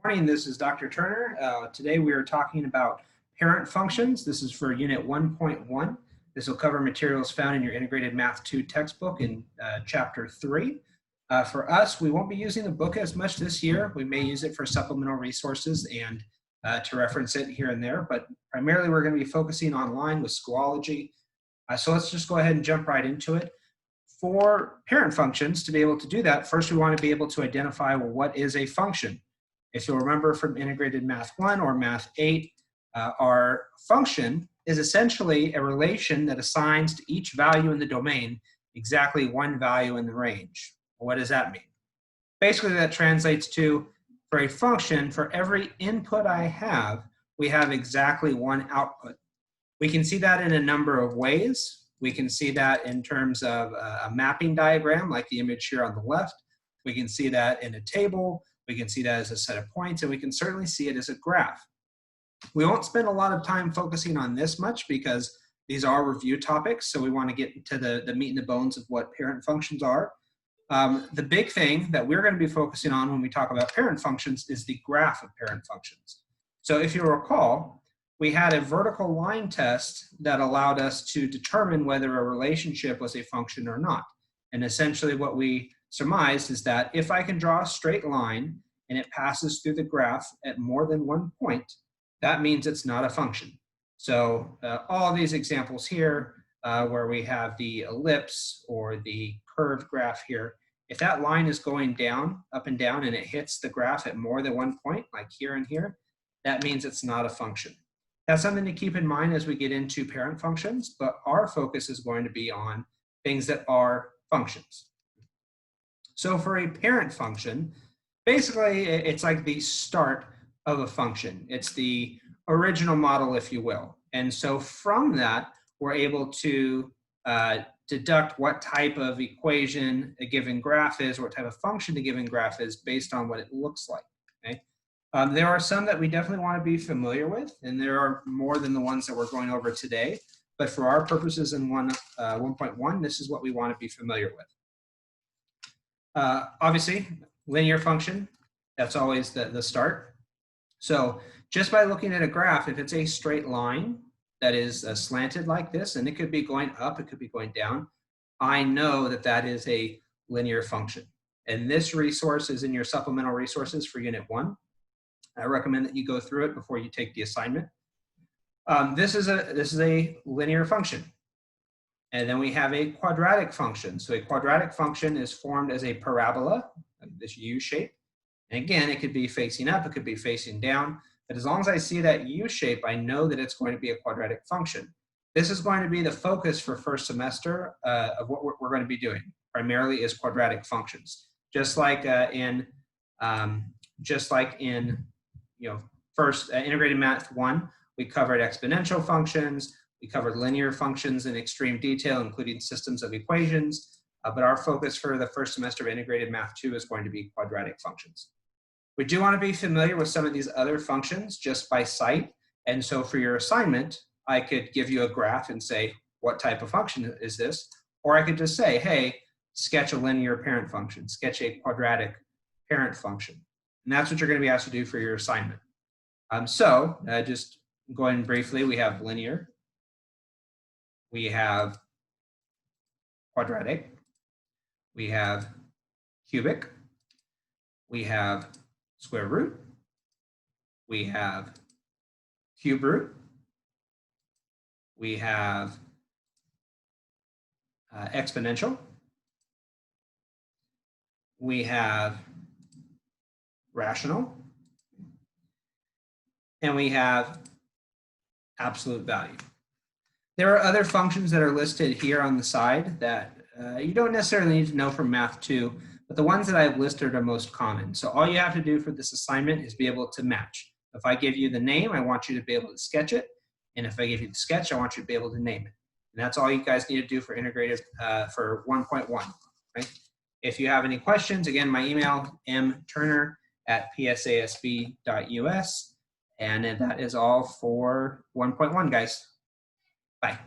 Morning, this is Dr. Turner. Today we are talking about parent functions. This is for Unit 1.1. This will cover materials found in your Integrated Math 2 textbook in Chapter 3. For us, we won't be using the book as much this year. We may use it for supplemental resources and to reference it here and there, but primarily we're going to be focusing online with Schoology. So let's just go ahead and jump right into it. For parent functions, to be able to do that, first we want to be able to identify, well, what is a function? If you'll remember from Integrated Math 1 or Math 8, our function is essentially a relation that assigns to each value in the domain exactly one value in the range. What does that mean? Basically, that translates to, for a function, for every input I have, we have exactly one output. We can see that in a number of ways. We can see that in terms of a mapping diagram, like the image here on the left. We can see that in a table. We can see that as a set of points, and we can certainly see it as a graph. We won't spend a lot of time focusing on this much because these are review topics, so we want to get to the meat and the bones of what parent functions are. The big thing that we're going to be focusing on when we talk about parent functions is the graph of parent functions. So if you recall, we had a vertical line test that allowed us to determine whether a relationship was a function or not. And essentially what we surmised is that if I can draw a straight line and it passes through the graph at more than one point, that means it's not a function. So all these examples here where we have the ellipse or the curved graph here, if that line is going down, up and down, and it hits the graph at more than one point, like here and here, that means it's not a function. That's something to keep in mind as we get into parent functions, but our focus is going to be on things that are functions. So for a parent function, basically it's like the start of a function. It's the original model, if you will. And so from that, we're able to deduct what type of equation a given graph is, or what type of function a given graph is based on what it looks like. Okay? There are some that we definitely want to be familiar with, and there are more than the ones that we're going over today. But for our purposes in 1.1, this is what we want to be familiar with. Obviously, linear function, that's always the start. So just by looking at a graph, if it's a straight line that is slanted like this, and it could be going up, it could be going down, I know that that is a linear function. And this resource is in your supplemental resources for Unit 1. I recommend that you go through it before you take the assignment. This is a linear function. And then we have a quadratic function. So a quadratic function is formed as a parabola, like this U shape. And again, it could be facing up, it could be facing down. But as long as I see that U shape, I know that it's going to be a quadratic function. This is going to be the focus for first semester of what we're going to be doing. Primarily is quadratic functions. Just like in first Integrated Math 1, we covered exponential functions. We covered linear functions in extreme detail, including systems of equations, but our focus for the first semester of Integrated Math 2 is going to be quadratic functions. We do want to be familiar with some of these other functions just by sight, and so for your assignment, I could give you a graph and say, what type of function is this? Or I could just say, hey, sketch a linear parent function, sketch a quadratic parent function. And that's what you're going to be asked to do for your assignment. Just going briefly, we have linear. We have quadratic, we have cubic, we have square root, we have cube root, we have exponential, we have rational, and we have absolute value. There are other functions that are listed here on the side that you don't necessarily need to know from Math 2, but the ones that I've listed are most common. So all you have to do for this assignment is be able to match. If I give you the name, I want you to be able to sketch it. And if I give you the sketch, I want you to be able to name it. And that's all you guys need to do for integrated for 1.1. Right? If you have any questions, again, my email, mturner@psasb.us. And that is all for 1.1, guys. Bye.